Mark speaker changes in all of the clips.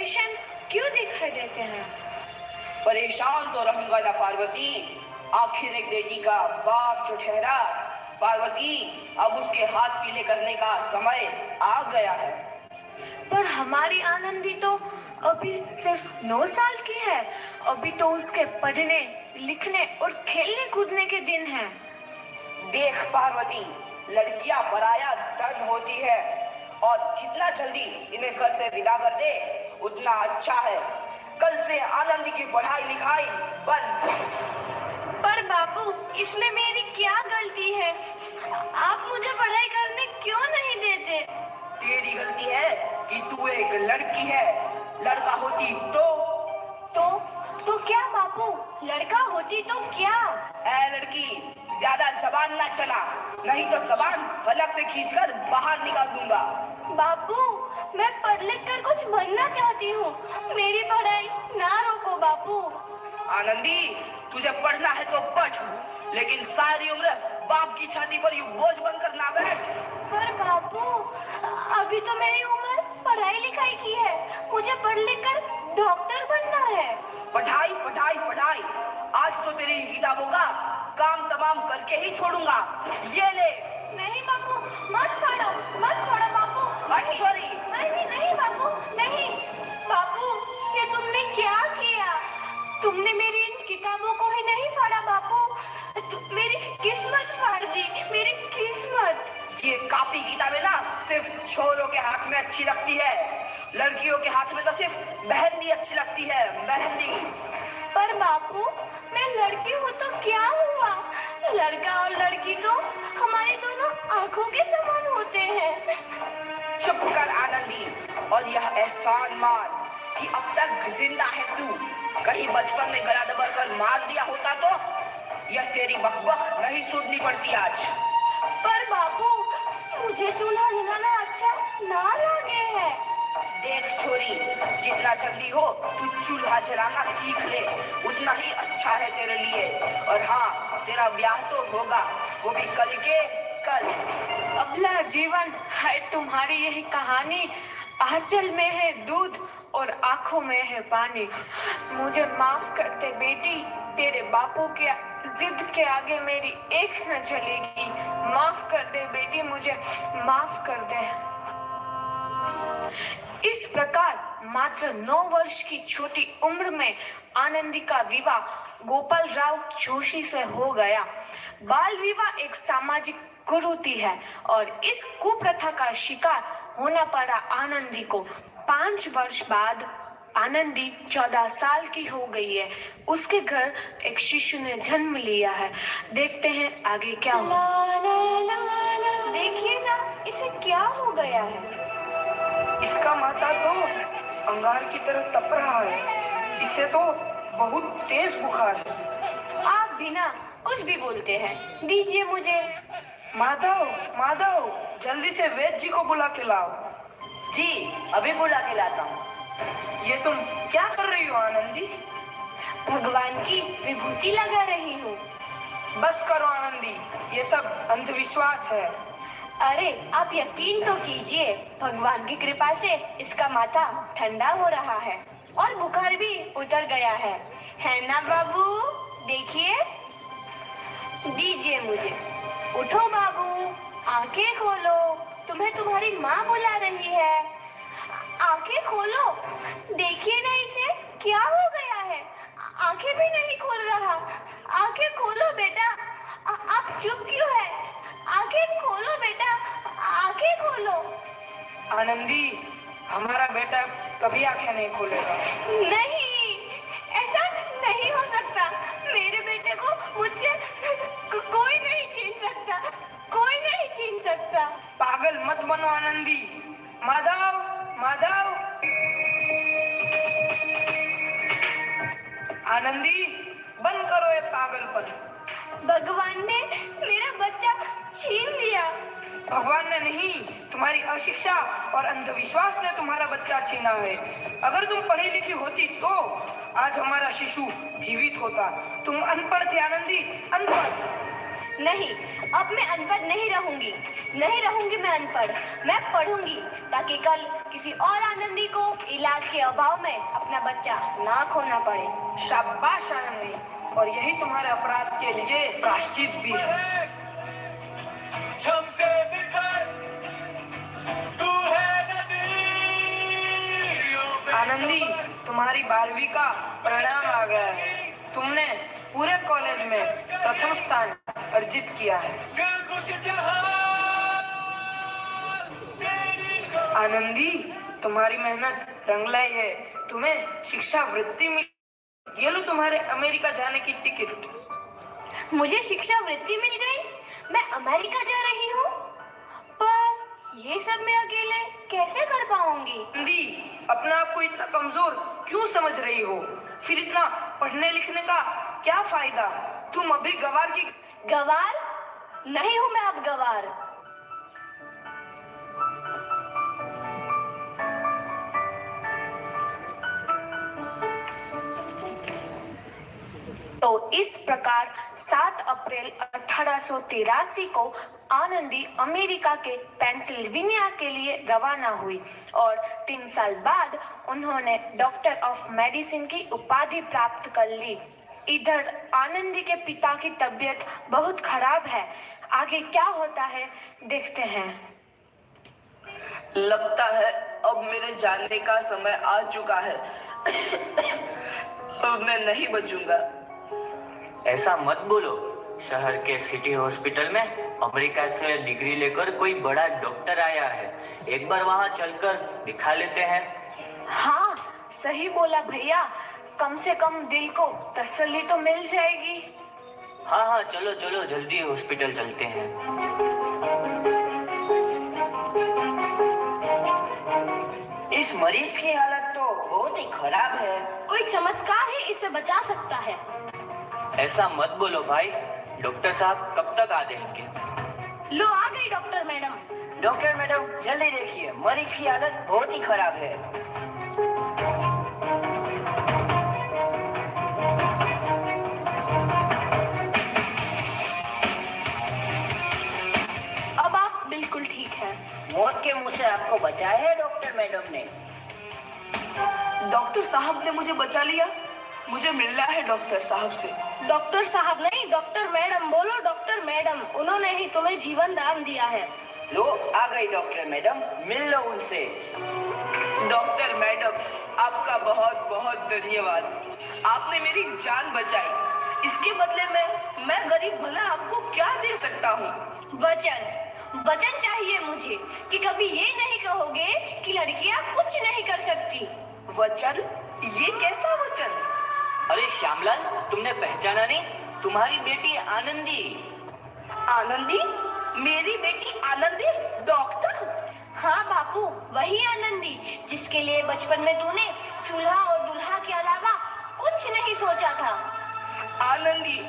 Speaker 1: परेशान क्यों दिखाई देते हैं?
Speaker 2: परेशान तो रहूंगा ना पार्वती, आखिर एक बेटी का बाप जो ठहरा। पार्वती, अब उसके हाथ पीले करने का समय आ गया है।
Speaker 1: पर हमारी आनंदी तो अभी सिर्फ 9 साल की है। अभी तो उसके पढ़ने लिखने और खेलने कूदने के दिन हैं।
Speaker 2: देख पार्वती, लड़कियां पराया धन होती है और जितना जल्दी इन्हें घर से विदा कर दे उतना अच्छा है। कल से आनंदी की पढ़ाई लिखाई बंद।
Speaker 1: पर बापू, इसमें मेरी क्या गलती है? आप मुझे पढ़ाई करने क्यों नहीं देते?
Speaker 2: तेरी गलती है कि तू एक लड़की है। लड़का होती
Speaker 1: तो क्या बापू? लड़का होती तो क्या?
Speaker 2: ऐ लड़की, ज्यादा जबान ना चला, नहीं तो जबान हलक से खींचकर बाहर निकाल दूंगा।
Speaker 1: बापू, मैं पढ़ लिख कर कुछ बनना चाहती हूँ। मेरी पढ़ाई ना रोको बापू।
Speaker 2: आनंदी, तुझे पढ़ना है तो पढ़, लेकिन सारी उम्र बाप की छाती पर यूं बोझ बनकर ना बैठ।
Speaker 1: पर बापू, अभी तो मेरी उम्र पढ़ाई लिखाई की है। मुझे पढ़ लिख कर डॉक्टर बनना है।
Speaker 2: पढ़ाई पढ़ाई पढ़ाई, आज तो तेरी इन किताबों का काम तमाम करके ही छोड़ूंगा। ये ले।
Speaker 1: नहीं बापू, मत फोड़ो बापू।
Speaker 2: छोरी।
Speaker 1: नहीं बापू, नहीं। बापू, ये तुमने क्या किया? तुमने मेरी इन किताबों को ही नहीं फाड़ा बापू, मेरी किस्मत फाड़ दी, मेरी किस्मत।
Speaker 2: ये कापी किताबें ना सिर्फ छोरों के हाथ में अच्छी लगती है, लड़कियों के हाथ में तो सिर्फ मेहंदी अच्छी लगती है, मेहंदी।
Speaker 1: पर बापू, मैं लड़की हूँ तो क्या हुआ? लड़का और लड़की तो हमारे दोनों आंखों के समान होते हैं।
Speaker 2: चुप कर आनंदी, और यह एहसान मान कि अब तक जिंदा है तू। कहीं बचपन में गला दबाकर मार दिया होता तो यह तेरी बकबक नहीं सुननी पड़ती आज।
Speaker 1: पर बापू, मुझे चूल्हा जलाना अच्छा ना लगे है।
Speaker 2: देख छोरी, जितना जल्दी हो तू चूल्हा जलाना सीख ले, उतना ही अच्छा है तेरे लिए। और हाँ, तेरा ब्याह तो होगा, वो भी कल के कल।
Speaker 1: अबला जीवन है तुम्हारी यही कहानी। आंचल में है दूध और आंखों में है पानी। मुझे माफ कर दे बेटी, तेरे बापू के जिद के आगे मेरी एक न चलेगी। माफ कर दे बेटी, मुझे माफ कर दे। इस प्रकार मात्र 9 वर्ष की छोटी उम्र में आनंदी का विवाह गोपाल राव जोशी से हो गया। बाल विवाह एक सामाजिक कुरीति है और इस कुप्रथा का शिकार होना पड़ा आनंदी को। 5 वर्ष बाद आनंदी 14 साल की हो गई है। उसके घर एक शिशु ने जन्म लिया है। देखते हैं आगे क्या होगा। देखिए ना, इसे क्या हो गया है?
Speaker 2: इसका माथा तो अंगार की तरह तप रहा है। इसे तो बहुत तेज बुखार है।
Speaker 1: आप बिना कुछ भी बोलते हैं, दीजिए मुझे।
Speaker 2: माधव, माधव, जल्दी से वैद्य जी को बुला के लाओ। जी, अभी बुला के लाता हूँ। ये तुम क्या कर रही हो आनंदी?
Speaker 1: भगवान की विभूति लगा रही हूँ।
Speaker 2: बस करो आनंदी, ये सब अंधविश्वास है।
Speaker 1: अरे आप यकीन तो कीजिए, भगवान की कृपा से इसका माथा ठंडा हो रहा है और बुखार भी उतर गया है ना बाबू? देखिए, दीजिए मुझे। उठो बाबू, आंखें खोलो, तुम्हें तुम्हारी माँ बुला रही है। आंखें खोलो, देखिए ना इसे क्या हो गया है। आंखें भी नहीं खोल रहा। आंखें खोलो बेटा। आप चुप क्यों है? आंखें खोलो बेटा, आंखें खोलो।
Speaker 2: आनंदी, हमारा बेटा कभी आंखें नहीं खोलेगा।
Speaker 1: नहीं, ऐसा नहीं हो सकता। मेरे बेटे को मुझसे कोई नहीं छीन सकता, कोई नहीं छीन सकता।
Speaker 2: पागल मत बनो आनंदी। माधव, माधव। आनंदी, बंद करो ये पागलपन।
Speaker 1: भगवान ने मेरा बच्चा छीन लिया।
Speaker 2: भगवान ने नहीं, तुम्हारी अशिक्षा और अंधविश्वास ने तुम्हारा बच्चा छीना है। अगर तुम पढ़ी लिखी होती तो आज हमारा शिशु जीवित होता। तुम अनपढ़ थे आनंदी, अनपढ़।
Speaker 1: नहीं, अब मैं अनपढ़ नहीं रहूंगी। नहीं रहूंगी मैं अनपढ़। मैं पढ़ूंगी ताकि कल किसी और आनंदी को इलाज के अभाव में अपना बच्चा ना खोना पड़े।
Speaker 2: शाबाश आनंदी, और यही तुम्हारे अपराध के लिए प्रायश्चित भी है। आनंदी, तुम्हारी 12वीं का परिणाम आ गया है। तुमने पूरे कॉलेज में प्रथम स्थान अर्जित किया है। आनंदी, तुम्हारी मेहनत रंग लाई है। तुम्हें शिक्षा वृत्ति मिली। ये लो तुम्हारे अमेरिका जाने की टिकट।
Speaker 1: मुझे शिक्षा वृत्ति मिल गई। मैं अमेरिका जा रही हूँ, पर ये सब मैं अकेले कैसे कर पाऊंगी?
Speaker 2: आनंदी, अपना आप को इतना कमजोर क्यों समझ रही हो? फिर इतना पढ़ने लिखने का क्या फायदा? तुम अभी गवार की
Speaker 1: गवार नहीं हूँ मैं अब गवार। तो इस प्रकार 7 अप्रैल 1883 को आनंदी अमेरिका के पेंसिल्वेनिया के लिए रवाना हुई और 3 साल बाद उन्होंने डॉक्टर ऑफ मेडिसिन की उपाधि प्राप्त कर ली। इधर आनंदी के पिता की तबीयत बहुत खराब है। आगे क्या होता है देखते हैं।
Speaker 2: लगता है अब मेरे जाने का समय आ चुका है। अब मैं नहीं बचूंगा।
Speaker 3: ऐसा मत बोलो। शहर के सिटी हॉस्पिटल में अमेरिका से डिग्री लेकर कोई बड़ा डॉक्टर आया है। एक बार वहां चलकर दिखा लेते हैं।
Speaker 1: हाँ, सही बोला भैया। कम से कम दिल को तसल्ली तो मिल जाएगी।
Speaker 3: हाँ हाँ, चलो चलो जल्दी हॉस्पिटल चलते हैं।
Speaker 2: इस मरीज की हालत तो बहुत ही खराब है।
Speaker 1: कोई चमत्कार ही इसे बचा सकता है।
Speaker 3: ऐसा मत बोलो भाई। डॉक्टर साहब कब तक आ जाएंगे?
Speaker 1: लो आ गई डॉक्टर मैडम।
Speaker 2: डॉक्टर मैडम, जल्दी देखिए, मरीज की हालत बहुत ही खराब है।
Speaker 1: अब आप बिल्कुल ठीक हैं।
Speaker 2: मौत के मुंह से आपको बचाया है डॉक्टर मैडम ने। डॉक्टर साहब ने मुझे बचा लिया। मुझे मिलना है डॉक्टर साहब से।
Speaker 1: डॉक्टर साहब नहीं, डॉक्टर मैडम बोलो। डॉक्टर मैडम, उन्होंने ही तुम्हें जीवन दान दिया है।
Speaker 2: लो आ गई डॉक्टर मैडम, मिल लो उनसे। डॉक्टर मैडम, आपका बहुत बहुत धन्यवाद। आपने मेरी जान बचाई। इसके बदले में मैं गरीब भला आपको क्या दे सकता हूँ?
Speaker 1: वचन चाहिए मुझे कि कभी ये नहीं कहोगे कि लड़कियां कुछ नहीं कर सकती।
Speaker 2: वचन? ये कैसा वचन?
Speaker 3: अरे श्यामलाल, तुमने पहचाना नहीं? तुम्हारी बेटी आनंदी।
Speaker 2: आनंदी? मेरी बेटी आनंदी डॉक्टर?
Speaker 1: हाँ बापू, वही आनंदी जिसके लिए बचपन में तूने चूल्हा और दूल्हा के अलावा कुछ नहीं सोचा था।
Speaker 2: आनंदी,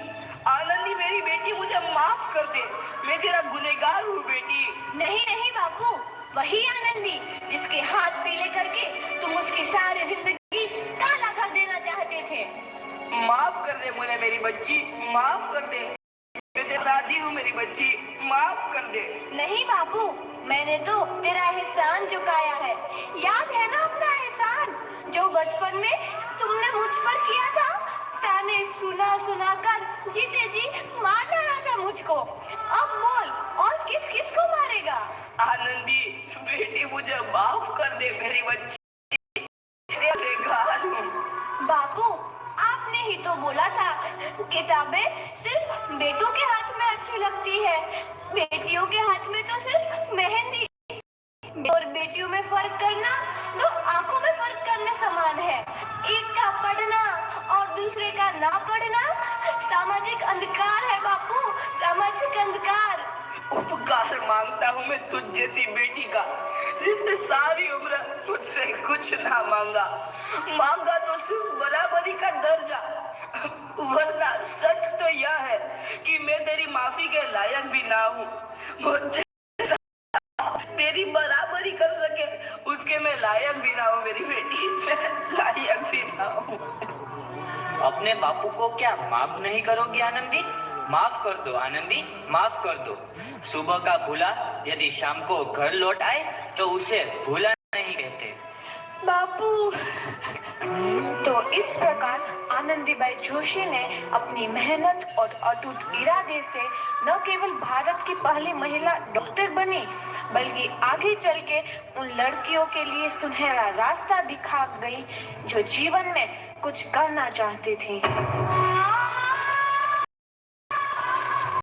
Speaker 2: आनंदी मेरी बेटी, मुझे माफ कर दे। मैं तेरा गुनहगार हूँ बेटी।
Speaker 1: नहीं नहीं बापू, वही आनंदी जिसके हाथ पीले करके तुम उसकी सारी जिंदगी काला कर देना चाहते थे।
Speaker 2: माफ कर दे मुझे मेरी बच्ची, माफ कर दे। मैं तेरा राजी हूँ मेरी बच्ची, माफ कर दे।
Speaker 1: नहीं बापू, मैंने तो तेरा एहसान चुकाया है। याद है ना अपना एहसान जो बचपन में तुमने मुझ पर किया था? ताने सुना सुना कर जीते जी मार डाला था मुझको। अब बोल, और किस किस को मारेगा?
Speaker 2: आनंदी बेटी, मुझे माफ कर दे मेरी बच्ची। तेरा गुनहगार हूँ।
Speaker 1: बापू, आपने ही तो बोला था किताबें सिर्फ बेटों के हाथ में अच्छी लगती है, बेटियों के हाथ में तो सिर्फ मेहंदी। और बेटियों में फर्क करना तो आंखों में फर्क करने समान है। एक का पढ़ना और दूसरे का ना पढ़ना सामाजिक अंधकार है बापू, सामाजिक अंधकार।
Speaker 2: उपकार मांगता हूँ मैं तुझ जैसी बेटी का, जिसने सारी उम्र मुझसे कुछ ना मांगा तो सिर्फ बराबरी का दर्जा। वरना सच तो यह है कि मैं तेरी माफी के लायक भी ना हूँ। मुझे तेरी बराबरी कर सके उसके मैं लायक भी ना हूँ मेरी बेटी, मैं लायक भी ना हूँ।
Speaker 3: अपने बापू को क्या माफ नहीं करोगी आनंदी? माफ कर दो आनंदी, माफ कर दो। सुबह का भूला यदि शाम को घर लौट आए तो उसे भूला नहीं कहते।
Speaker 1: बापू। तो इस प्रकार आनंदीबाई जोशी ने अपनी मेहनत और अटूट इरादे से न केवल भारत की पहली महिला डॉक्टर बनी, बल्कि आगे चल के उन लड़कियों के लिए सुनहरा रास्ता दिखा गई जो जीवन में कुछ करना चाहती थी।